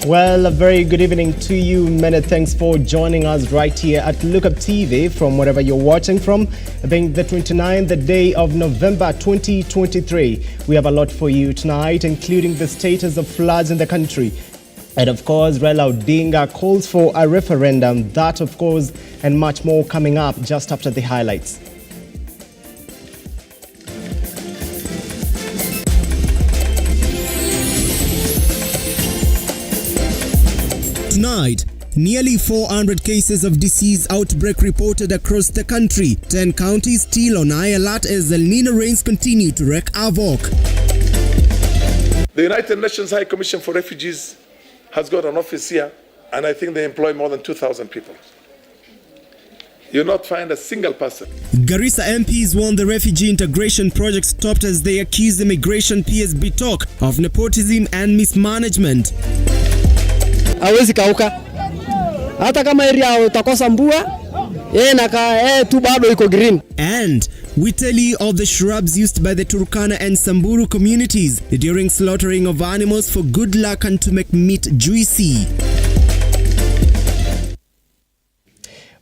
Well, a very good evening to you. Many thanks for joining us right here at Lookup TV from wherever you're watching from. Being the 29th the day of November 2023. We have a lot for you tonight, including the status of floods in the country. And of course, Raila Odinga calls for a referendum. That, of course, and much more coming up just after the highlights. Tonight, nearly 400 cases of disease outbreak reported across the country. 10 counties still on high alert as El Nino rains continue to wreak havoc. The United Nations High Commission for Refugees has got an office here, and I think they employ more than 2,000 people. You'll not find a single person. Garissa MPs warn the refugee integration project stopped as they accuse immigration PSB talk of nepotism and mismanagement. Hawezi kauka. Hata kama area utakosa mbua, tu bado iko green. And we tell you of the shrubs used by the Turkana and Samburu communities during slaughtering of animals for good luck and to make meat juicy.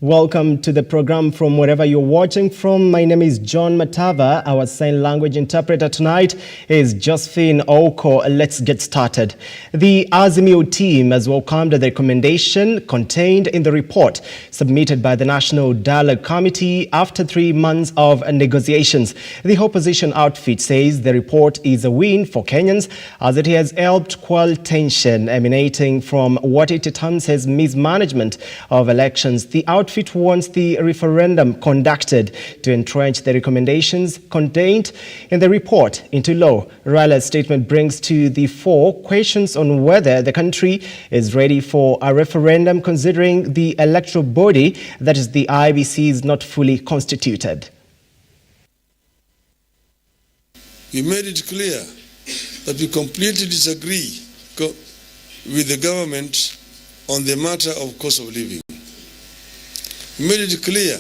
Welcome to the program from wherever you're watching from. My name is John Matava. Our sign language interpreter tonight is Josephine Oko. Let's get started. The Azimio team has welcomed the recommendation contained in the report submitted by the National Dialogue Committee after 3 months of negotiations. The opposition outfit says the report is a win for Kenyans as it has helped quell tension emanating from what it terms as mismanagement of elections. The outfit wants the referendum conducted to entrench the recommendations contained in the report into law. Raila's statement brings to the fore questions on whether the country is ready for a referendum considering the electoral body, that is the IEBC, is not fully constituted. We made it clear that we completely disagree with the government on the matter of cost of living. We made it clear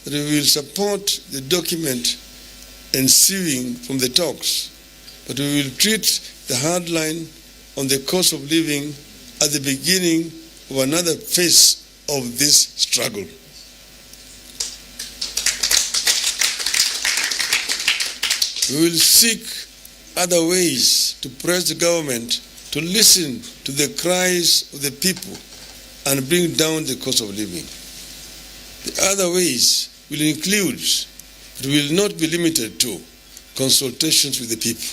that we will support the document ensuing from the talks, but we will treat the hard line on the cost of living at the beginning of another phase of this struggle. We will seek other ways to press the government to listen to the cries of the people and bring down the cost of living. The other ways will include, but will not be limited to, consultations with the people.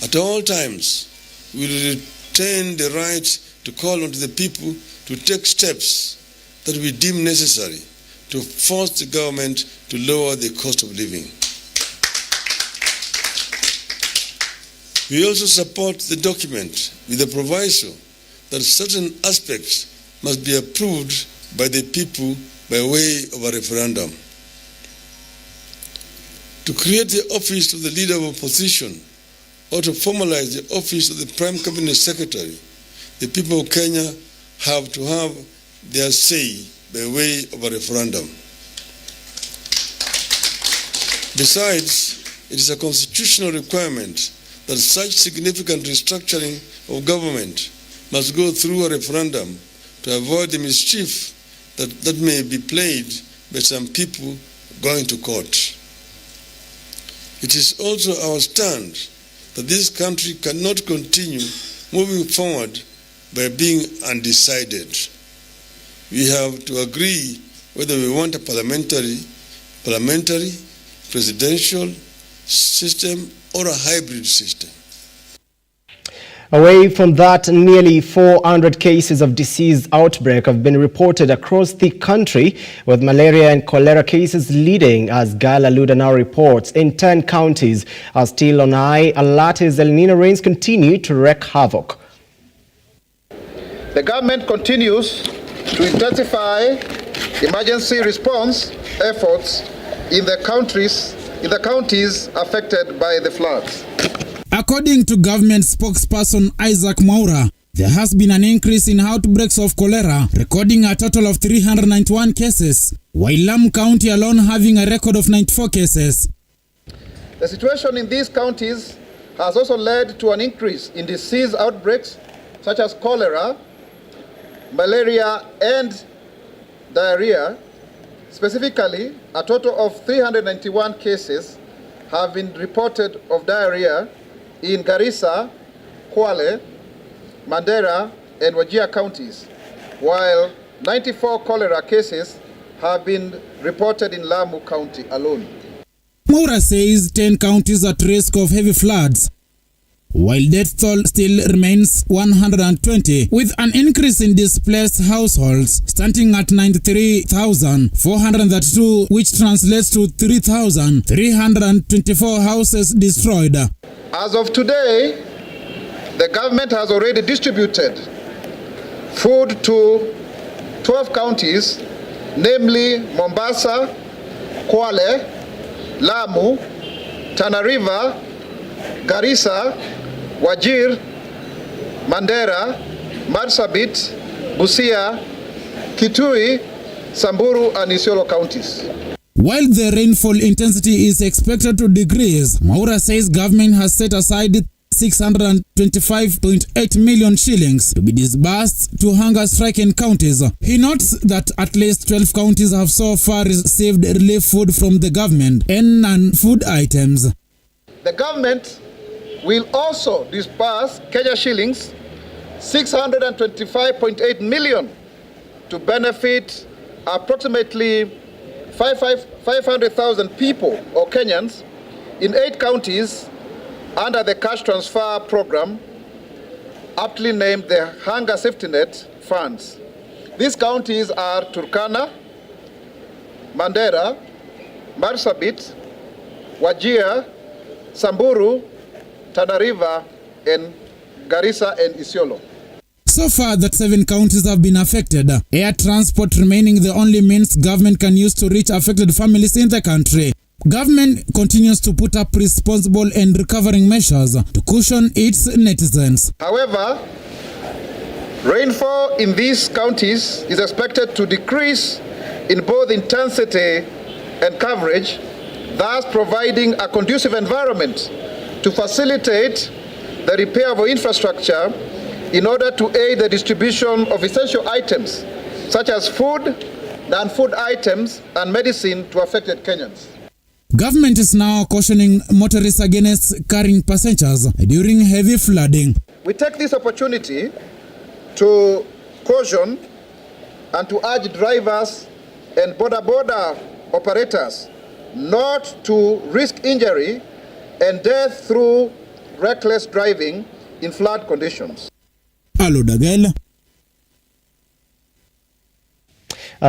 At all times, we will retain the right to call on the people to take steps that we deem necessary to force the government to lower the cost of living. We also support the document with the proviso that certain aspects must be approved by the people by way of a referendum. To create the office of the leader of opposition or to formalize the office of the Prime Cabinet Secretary, the people of Kenya have to have their say by way of a referendum. Besides, it is a constitutional requirement that such significant restructuring of government must go through a referendum to avoid the mischief that may be played by some people going to court. It is also our stand that this country cannot continue moving forward by being undecided. We have to agree whether we want a parliamentary, presidential system or a hybrid system. Away from that, nearly 400 cases of disease outbreak have been reported across the country, with malaria and cholera cases leading, as Gail Aluda now reports. In 10 counties are still on high alert as El Nino rains continue to wreak havoc. The government continues to intensify emergency response efforts in the counties affected by the floods. According to government spokesperson Isaac Mwaura, there has been an increase in outbreaks of cholera, recording a total of 391 cases, while Lamu County alone having a record of 94 cases. The situation in these counties has also led to an increase in disease outbreaks such as cholera, malaria, and diarrhea. Specifically, a total of 391 cases have been reported of diarrhea in Garissa, Kwale, Mandera, and Wajir counties, while 94 cholera cases have been reported in Lamu County alone. Mwaura says 10 counties at risk of heavy floods, while death toll still remains 120, with an increase in displaced households standing at 93,432, which translates to 3,324 houses destroyed. As of today, the government has already distributed food to 12 counties, namely Mombasa, Kwale, Lamu, Tana River, Garissa, Wajir, Mandera, Marsabit, Busia, Kitui, Samburu, and Isiolo counties. While the rainfall intensity is expected to decrease, Mwaura says government has set aside 625.8 million shillings to be disbursed to hunger-stricken counties. He notes that at least 12 counties have so far received relief food from the government and non-food items. The government will also disburse Kenya shillings 625.8 million to benefit approximately 500,000 people or Kenyans in 8 counties under the cash transfer program, aptly named the Hunger Safety Net Funds. These counties are Turkana, Mandera, Marsabit, Wajir, Samburu, Tana River, and Garissa and Isiolo. So far, that 7 counties have been affected, air transport remaining the only means government can use to reach affected families in the country. Government continues to put up responsible and recovering measures to cushion its netizens. However, rainfall in these counties is expected to decrease in both intensity and coverage, thus providing a conducive environment to facilitate the repair of infrastructure in order to aid the distribution of essential items such as food, non-food items, and medicine to affected Kenyans. Government is now cautioning motorists against carrying passengers during heavy flooding. We take this opportunity to caution and to urge drivers and border operators not to risk injury and death through reckless driving in flood conditions. Aludagel.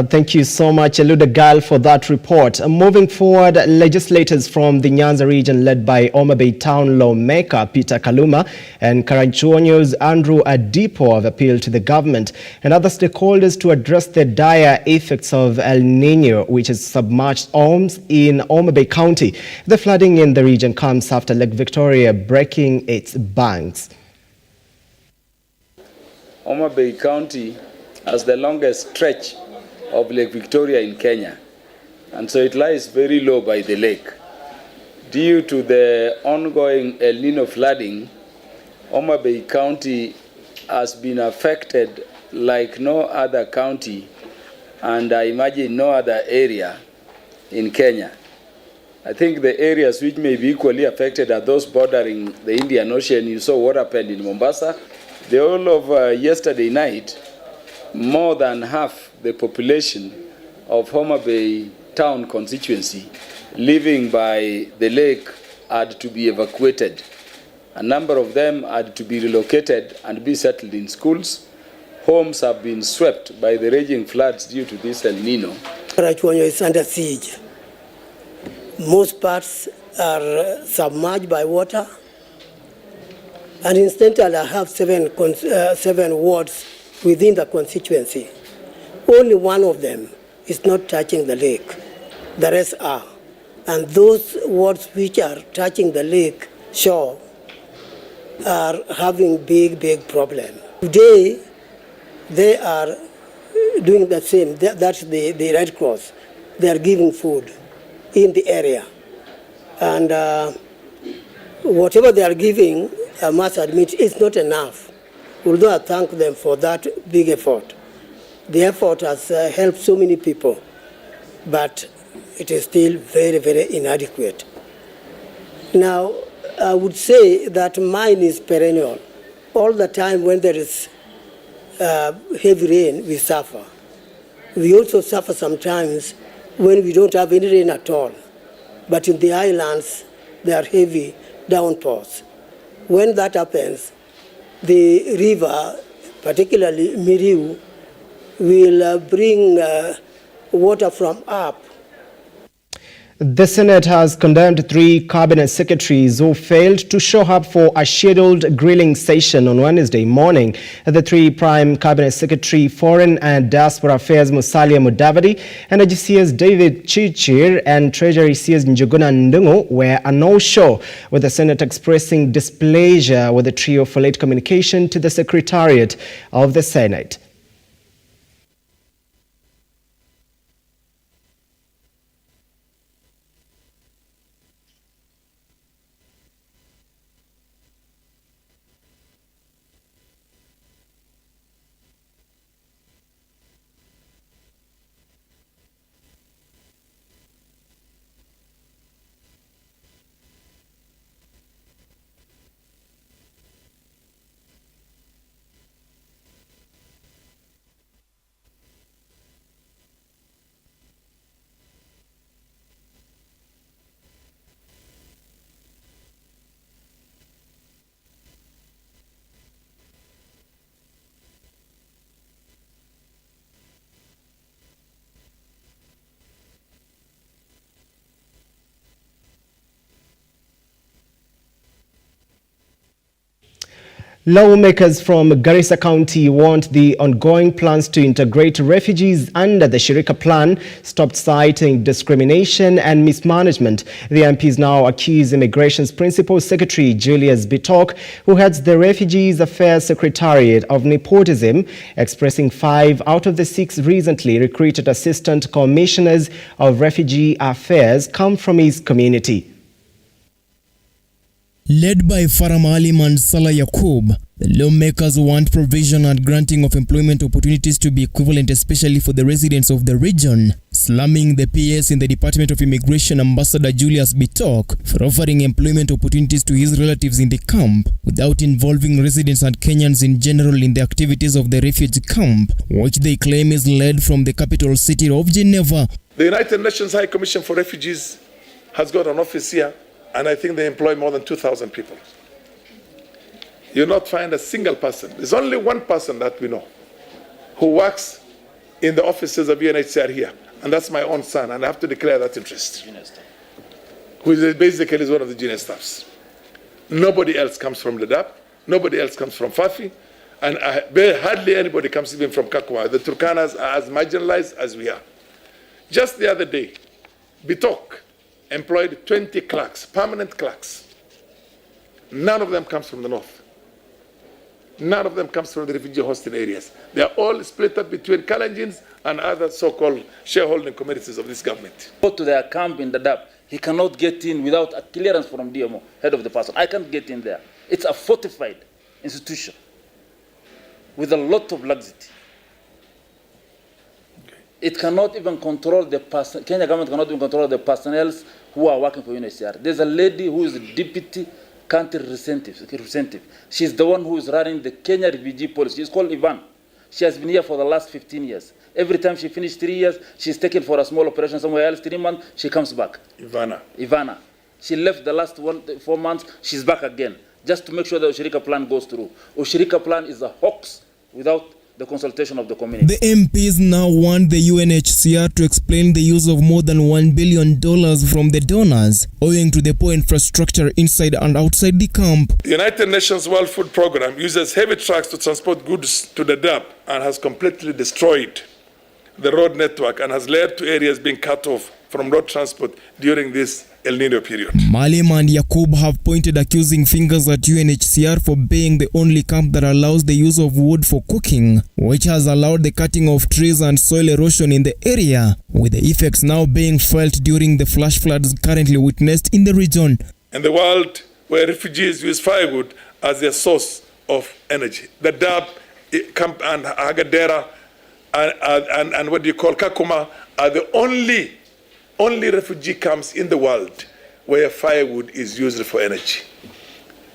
Thank you so much, Eludagal, for that report. Moving forward, legislators from the Nyanza region led by Homa Bay town lawmaker Peter Kaluma and Karanchuonyo's Andrew Adipo have appealed to the government and other stakeholders to address the dire effects of El Nino, which has submerged homes in Homa Bay County. The flooding in the region comes after Lake Victoria breaking its banks. Homa Bay County has the longest stretch of Lake Victoria in Kenya, and so it lies very low by the lake. Due to the ongoing El Nino flooding, Homa Bay County has been affected like no other county, and I imagine no other area in Kenya. I think the areas which may be equally affected are those bordering the Indian Ocean. You saw what happened in Mombasa. The whole of yesterday night, more than half the population of Homa Bay town constituency living by the lake had to be evacuated. A number of them had to be relocated and be settled in schools. Homes have been swept by the raging floods due to this El Nino. Karanchuonyo is under siege. Most parts are submerged by water. And incidentally, I have seven wards within the constituency. Only one of them is not touching the lake. The rest are. And those wards which are touching the lake shore are having big problem. Today, they are doing the same. That's the Red Cross. They are giving food in the area. And whatever they are giving, I must admit, is not enough. although I thank them for that big effort. The effort has helped so many people, but it is still very, very inadequate. Now, I would say that mine is perennial. All the time when there is heavy rain, we suffer. We also suffer sometimes when we don't have any rain at all. But in the islands, there are heavy downpours. When that happens, the river, particularly Miriu, will bring water from up. The Senate has condemned 3 cabinet secretaries who failed to show up for a scheduled grilling session on Wednesday morning. The 3 Prime Cabinet Secretary, Foreign and Diaspora Affairs Musalia Mudavadi, Energy CS David Chichir and Treasury CS Njuguna Ndungu were a no-show, with the Senate expressing displeasure with the trio for late communication to the Secretariat of the Senate. Lawmakers from Garissa County want the ongoing plans to integrate refugees under the Shirika Plan stopped, citing discrimination and mismanagement. The MPs now accuse Immigration's Principal Secretary Julius Bitok, who heads the Refugees Affairs Secretariat, of nepotism, expressing 5 out of the 6 recently recruited Assistant Commissioners of Refugee Affairs come from his community. Led by Faram Alim and Salah Yakub, the lawmakers want provision and granting of employment opportunities to be equivalent, especially for the residents of the region, slamming the PS in the Department of Immigration Ambassador Julius Bitok for offering employment opportunities to his relatives in the camp without involving residents and Kenyans in general in the activities of the refugee camp, which they claim is led from the capital city of Geneva. The United Nations High Commission for Refugees has got an office here, and I think they employ more than 2,000 people. You'll not find a single person. There's only one person that we know who works in the offices of UNHCR here, and that's my own son, and I have to declare that interest, who is basically is one of the junior staffs. Nobody else comes from the DAP, nobody else comes from Fafi, and hardly anybody comes even from Kakwa. The Turkanas are as marginalized as we are. Just the other day, Bitok employed 20 clerks, permanent clerks. None of them comes from the north. None of them comes from the refugee hosting areas. They are all split up between Kalenjins and other so-called shareholding communities of this government. Go to their camp in the DAP. He cannot get in without a clearance from DMO, head of the person. I can't get in there. It's a fortified institution with a lot of laxity. It cannot even control the person. Kenya government cannot even control the personnel who are working for UNHCR. There's a lady who is a deputy country representative. She's the one who is running the Kenya refugee policy. She's called Ivan. She has been here for the last 15 years. Every time she finished 3 years, she's taken for a small operation somewhere else. 3 months, she comes back. Ivana. She left the last 4 months. She's back again, just to make sure the Ushirika plan goes through. Ushirika plan is a hoax without the consultation of the community. The MPs now want the UNHCR to explain the use of more than $1 billion from the donors, owing to the poor infrastructure inside and outside the camp. The United Nations World Food Programme uses heavy trucks to transport goods to the DAP and has completely destroyed the road network and has led to areas being cut off from road transport during this El Nino period. Malim and Yakub have pointed accusing fingers at UNHCR for being the only camp that allows the use of wood for cooking, which has allowed the cutting of trees and soil erosion in the area, with the effects now being felt during the flash floods currently witnessed in the region. In the world where refugees use firewood as their source of energy. The Dab and Hagadera and what do you call Kakuma are the only refugee camps in the world where firewood is used for energy.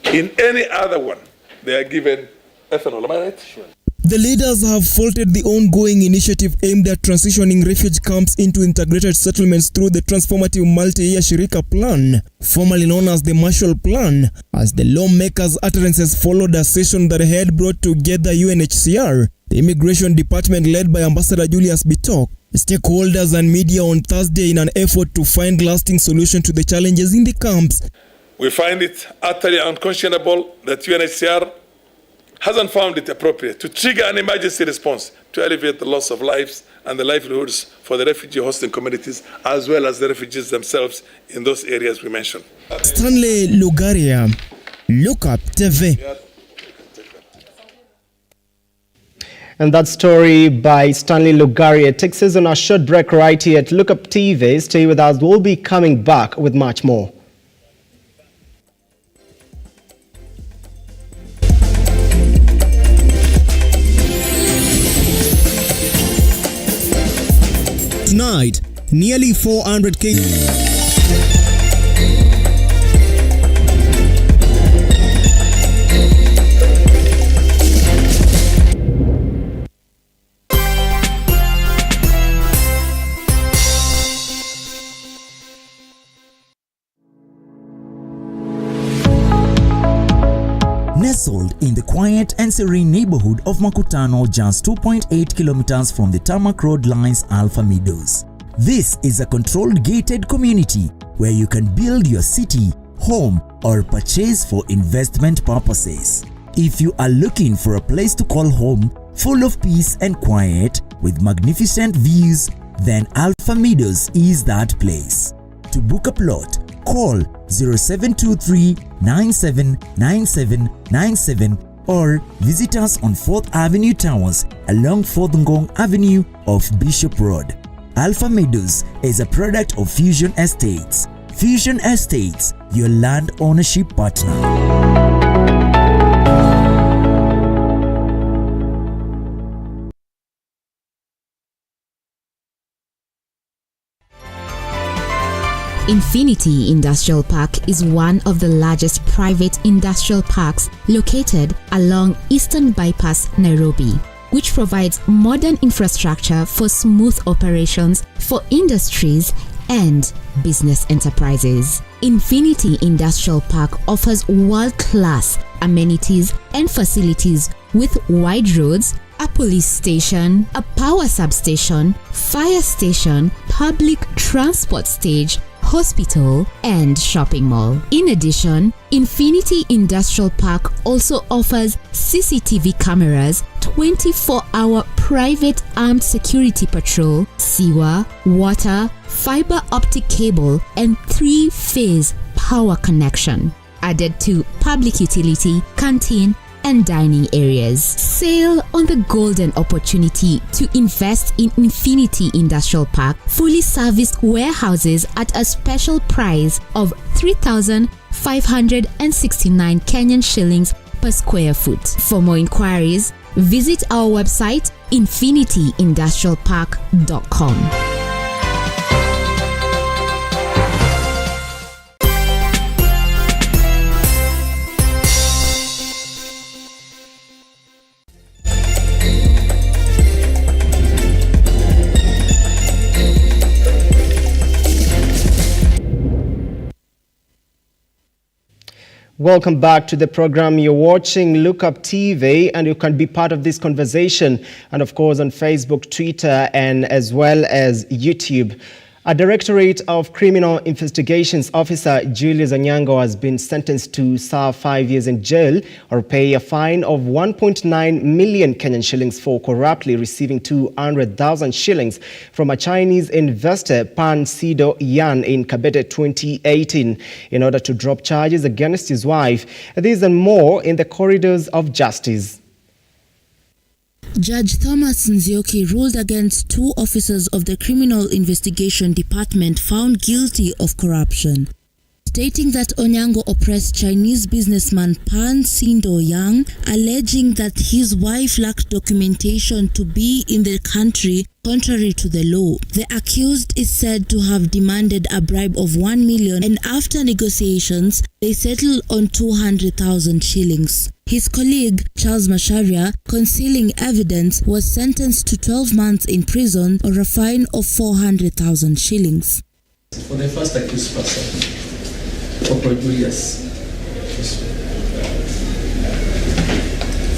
In any other one, they are given ethanol. Am I right? Sure. The leaders have faulted the ongoing initiative aimed at transitioning refugee camps into integrated settlements through the transformative multi-year Shirika Plan, formerly known as the Marshall Plan, as the lawmakers' utterances followed a session that had brought together UNHCR, the Immigration Department led by Ambassador Julius Bitok, stakeholders and media on Thursday in an effort to find lasting solution to the challenges in the camps. We find it utterly unconscionable that UNHCR hasn't found it appropriate to trigger an emergency response to alleviate the loss of lives and the livelihoods for the refugee hosting communities as well as the refugees themselves in those areas we mentioned. Stanley Lugaria, Lookup TV. And that story by Stanley Lugaria takes us on a short break right here at Lookup TV. Stay with us. We'll be coming back with much more. Tonight, nearly 400 Kenyans. Nestled in the quiet and serene neighborhood of Makutano, just 2.8 kilometers from the Tarmac Road lies Alpha Meadows. This is a controlled gated community where you can build your city, home, or purchase for investment purposes. If you are looking for a place to call home, full of peace and quiet with magnificent views, then Alpha Meadows is that place. To book a plot, call 0723 979797 or visit us on 4th Avenue Towers along 4th Ngong Avenue off Bishop Road. Alpha Meadows is a product of Fusion Estates. Fusion Estates, your land ownership partner. Infinity Industrial Park is one of the largest private industrial parks located along Eastern Bypass, Nairobi, which provides modern infrastructure for smooth operations for industries and business enterprises. Infinity Industrial Park offers world-class amenities and facilities with wide roads, a police station, a power substation, fire station, public transport stage, hospital, and shopping mall. In addition, Infinity Industrial Park also offers CCTV cameras, 24-hour private armed security patrol, sewer, water, fiber optic cable, and 3-phase power connection, added to public utility, canteen, and dining areas. Sail on the golden opportunity to invest in Infinity Industrial Park fully serviced warehouses at a special price of 3,569 Kenyan shillings per square foot. For more inquiries, visit our website infinityindustrialpark.com. Welcome back to the program. You're watching Lookup TV, and you can be part of this conversation, and of course on Facebook, Twitter, and as well as YouTube. A Directorate of Criminal Investigations officer, Julius Onyango, has been sentenced to serve 5 years in jail or pay a fine of 1.9 million Kenyan shillings for corruptly receiving 200,000 shillings from a Chinese investor, Pan Sido Yan, in Kabete 2018 in order to drop charges against his wife. These and more in the corridors of justice. Judge Thomas Nzioki ruled against 2 officers of the Criminal Investigation Department found guilty of corruption. stating that Onyango oppressed Chinese businessman Pan Sindo Yang, alleging that his wife lacked documentation to be in the country contrary to the law. The accused is said to have demanded a bribe of 1 million, and after negotiations, they settled on 200,000 shillings. His colleague, Charles Macharia, concealing evidence, was sentenced to 12 months in prison or a fine of 400,000 shillings. For the first accused person, Corporal Julius,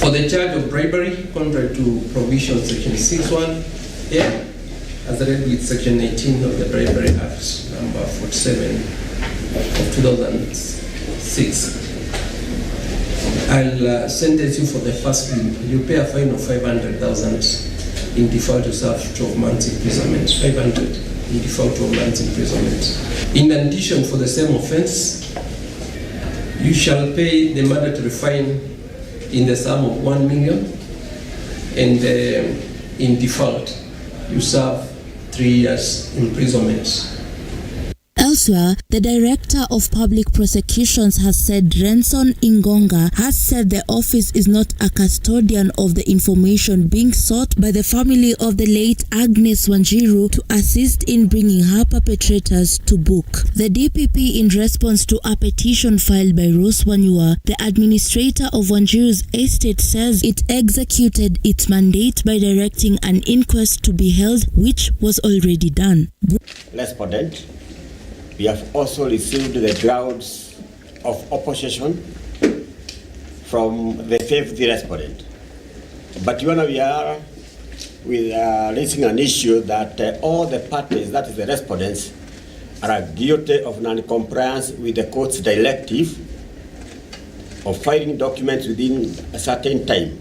for the charge of bribery contrary to provision section 6(1)(a), as read with section 18 of the Bribery Act number 47 of 2006, I'll sentence you for the first plea. You pay a fine of 500,000 in default to serve 12 months imprisonment. 500 in default 12 months imprisonment. In addition, for the same offense, you shall pay the mandatory fine in the sum of 1 million, and in default, you serve 3 years imprisonment. Elsewhere, the Director of Public Prosecutions has said Renson Ingonga has said the office is not a custodian of the information being sought by the family of the late Agnes Wanjiru to assist in bringing her perpetrators to book. The DPP, in response to a petition filed by Rose Wanyua, the administrator of Wanjiru's estate, says it executed its mandate by directing an inquest to be held, which was already done. Respondent, we have also received the grounds of opposition from the fifth respondent. But we are raising an issue that all the parties, that is the respondents, are guilty of non-compliance with the court's directive of filing documents within a certain time.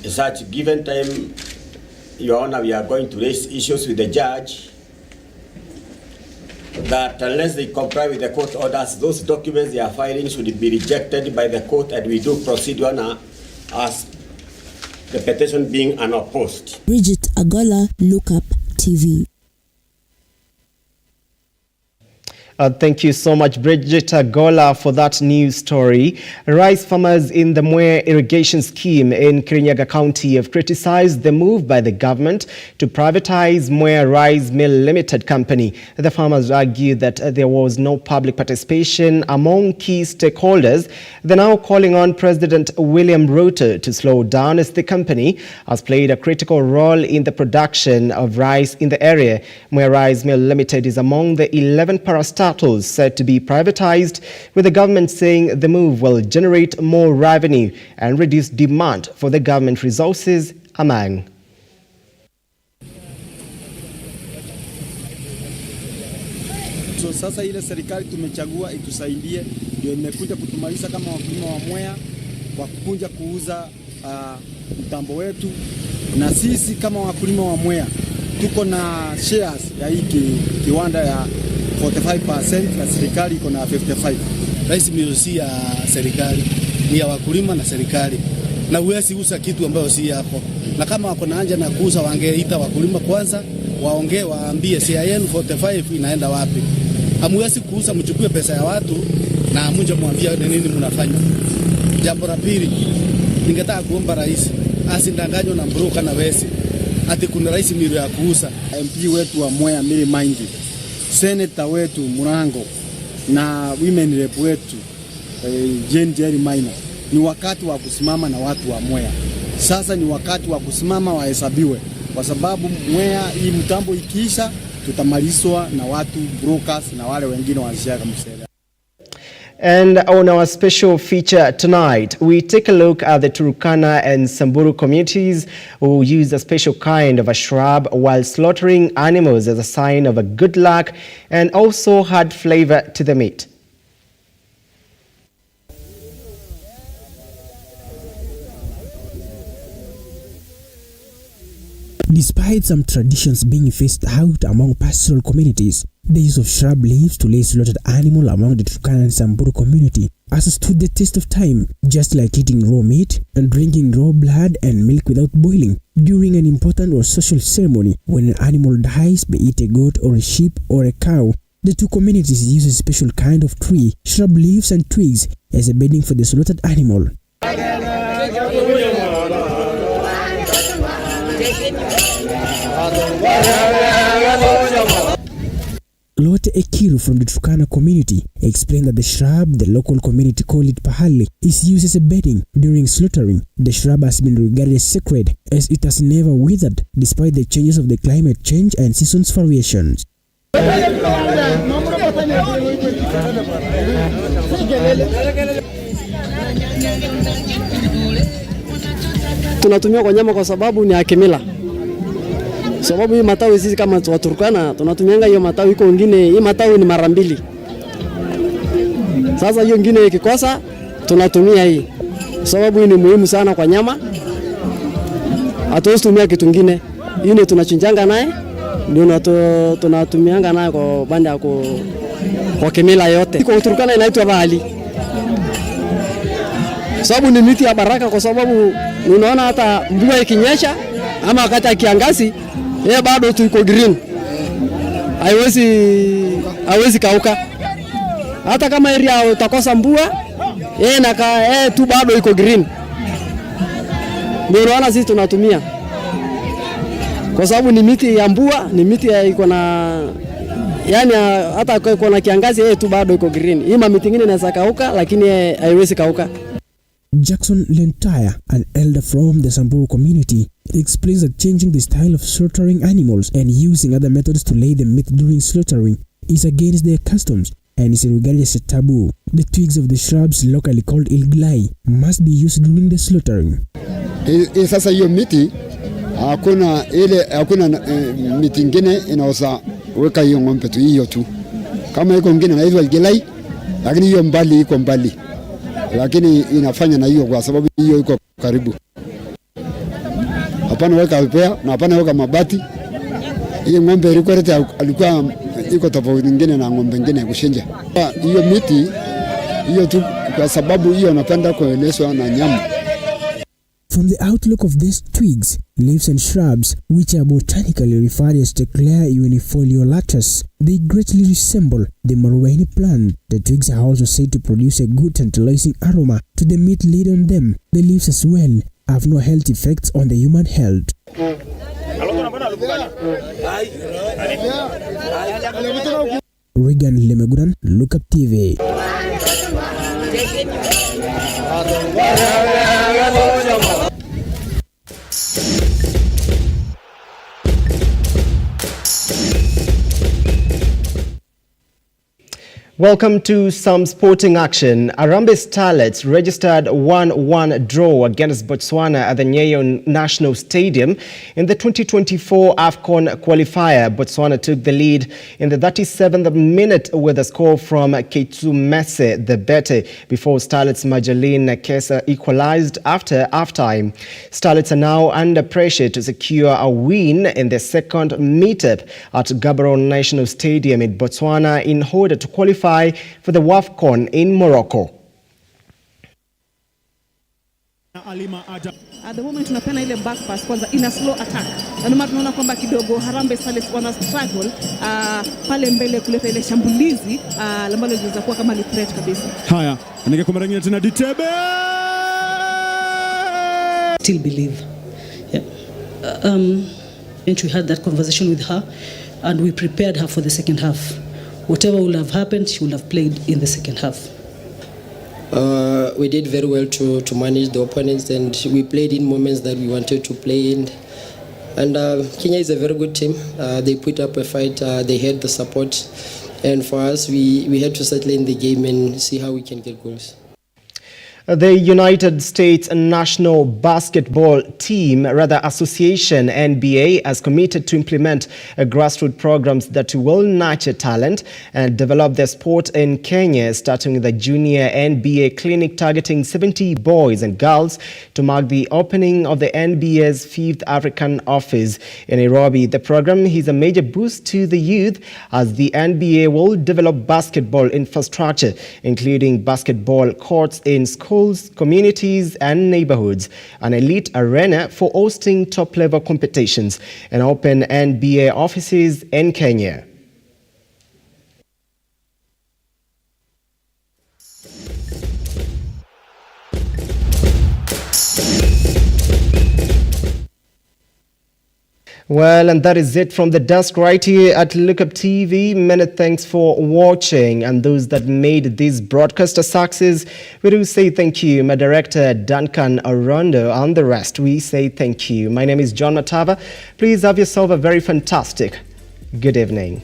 In such given time, Your Honor, we are going to raise issues with the judge that unless they comply with the court orders, those documents they are filing should be rejected by the court, and we do proceed on as the petition being unopposed. Bridget Agola, Lookup TV. Thank you so much, Bridget Agola, for that news story. Rice farmers in the Mwea irrigation scheme in Kirinyaga County have criticized the move by the government to privatize Mwea Rice Mill Limited Company. The farmers argue that there was no public participation among key stakeholders. They're now calling on President William Ruto to slow down, as the company has played a critical role in the production of rice in the area. Mwea Rice Mill Limited is among the 11 parastatals said to be privatized, with the government saying the move will generate more revenue and reduce demand for the government resources among. So sasa ile serikali tumechagua itusaidie, ndio imekuja kutumaliza kama wakulima wa Mwea kwa kukunja kuuza mtambo wetu, na sisi kama wakulima wa Mwea tuko na shares ya hii kiwanda ya 45% na serikali iko na 55%. Rice mill si ya serikali, ni ya wakulima na serikali. Na huwezi uza kitu ambayo si hapo. Na kama wako na anja na kuuza, wangeita wakulima kwanza, waongee waambie CIN 45 inaenda wapi. Hamwezi kuuza mchukue pesa ya watu na mje mwambie nini mnafanya. Jambo la pili, ningetaka kuomba rais asindanganywe na broker na wezi. Ati kuna rice mill ya kuuza. MP wetu wa Mwea Mili Mind, Senator wetu Murango na women rep wetu Jane Jerry Maina, ni wakati wa kusimama na watu wa Mwea. Sasa ni wakati wa kusimama wahesabiwe, kwa sababu Mwea hii mtambo ikiisha tutamalizwa na watu brokers na wale wengine wanasiasa msela. And on our special feature tonight, we take a look at the Turkana and Samburu communities who use a special kind of a shrub while slaughtering animals as a sign of a good luck and also add flavor to the meat. Despite some traditions being phased out among pastoral communities, the use of shrub leaves to lay slaughtered animal among the Turkana and Samburu community has stood the test of time, just like eating raw meat and drinking raw blood and milk without boiling during an important or social ceremony. When an animal dies, be it a goat or a sheep or a cow, The two communities use a special kind of tree, shrub leaves and twigs as a bedding for the slaughtered animal. Lote Ekiru from the Turkana community explained that the shrub, the local community call it pahali, is used as a bedding during slaughtering. The shrub has been regarded as sacred as it has never withered despite the changes of the climate change and seasons variations. Tunatumia kwa nyama kwa sababu ni akimila. Sababu hii matawi sisi kama Waturkana tunatumianga hiyo matawi, iko wengine hii matawi ni mara mbili. Sasa hiyo nyingine ikikosa tunatumia hii. Sababu hii ni muhimu sana kwa nyama. Hatuwezi tumia kitu kingine. Hii ndio tunachinjanga naye. Ndio tunatumianga naye kwa banda ya kwa kimila yote. Iko Turkana inaitwa bahali. Sababu ni miti ya baraka, kwa sababu unaona hata mvua ikinyesha ama wakati ya kiangazi bado tuko green. Haiwezi kauka. Hata kama area utakosa mvua tu bado iko green. Ndio unaona sisi tunatumia. Kwa sababu ni miti ya mvua, ni miti iko na yani hata iko na kiangazi tu bado iko green. Hii miti mingine inaweza kauka lakini haiwezi kauka. Jackson Lentire, an elder from the Samburu community, explains that changing the style of slaughtering animals and using other methods to lay the meat during slaughtering is against their customs and is regarded as a taboo. The twigs of the shrubs, locally called ilglai, must be used during the slaughtering. Sasa hiyo miti hakuna miti ingine inaweza weka hiyo ng'ombe tu, hiyo tu. Kama iko ingine inaitwa ilglai, lakini hiyo mbali iko mbali. Lakini inafanya na hiyo kwa sababu hiyo iko karibu. Hapana weka upea na hapana weka mabati. Hii ng'ombe alikuwa iko tofauti nyingine na ng'ombe nyingine kushinja. Hiyo miti hiyo tu kwa sababu hiyo napenda kuelezwa na nyama. From the outlook of these twigs, leaves and shrubs, which are botanically referred as Teclair unifoliolatus, they greatly resemble the Maruaini plant. The twigs are also said to produce a good tantalizing aroma to the meat laid on them. The leaves as well have no health effects on the human health. Regan Lemegudan, Lookup TV. Welcome to some sporting action. Harambee Starlets registered 1-1 draw against Botswana at the Nyayo National Stadium in the 2024 AFCON qualifier. Botswana took the lead in the 37th minute with a score from Keitsu Mese the Bete before Starlets Majalin Kesa equalized after halftime. Starlets are now under pressure to secure a win in their second meetup at Gaborone National Stadium in Botswana in order to qualify for the WAFCON in Morocco. At the moment tunapena ile back pass kwanza ina slow attack. Na ndio tunaona kwamba kidogo Harambee Starlets wana struggle pale mbele kuleta ile shambulizi ambalo linaweza kuwa kama ni threat kabisa. Haya, anaingia kwa mara nyingine tena Ditebe. Still believe. Yeah. And we had that conversation with her and we prepared her for the second half. Whatever will have happened, she will have played in the second half. We did very well to manage the opponents, and we played in moments that we wanted to play in. And Kenya is a very good team. They put up a fight. They had the support. And for us, we had to settle in the game and see how we can get goals. The United States National Basketball Team, Association, NBA, has committed to implement grassroots programs that will nurture talent and develop the sport in Kenya, starting with the Junior NBA Clinic targeting 70 boys and girls to mark the opening of the NBA's 5th African office in Nairobi. The program is a major boost to the youth as the NBA will develop basketball infrastructure, including basketball courts in schools, communities and neighborhoods, an elite arena for hosting top-level competitions, and open NBA offices in Kenya. Well, and that is it from the desk right here at Lookup TV. Many thanks for watching, and those that made this broadcast a success, we do say thank you. My director Duncan Arondo and the rest, we say thank you. My name is John Matava. Please have yourself a very fantastic good evening.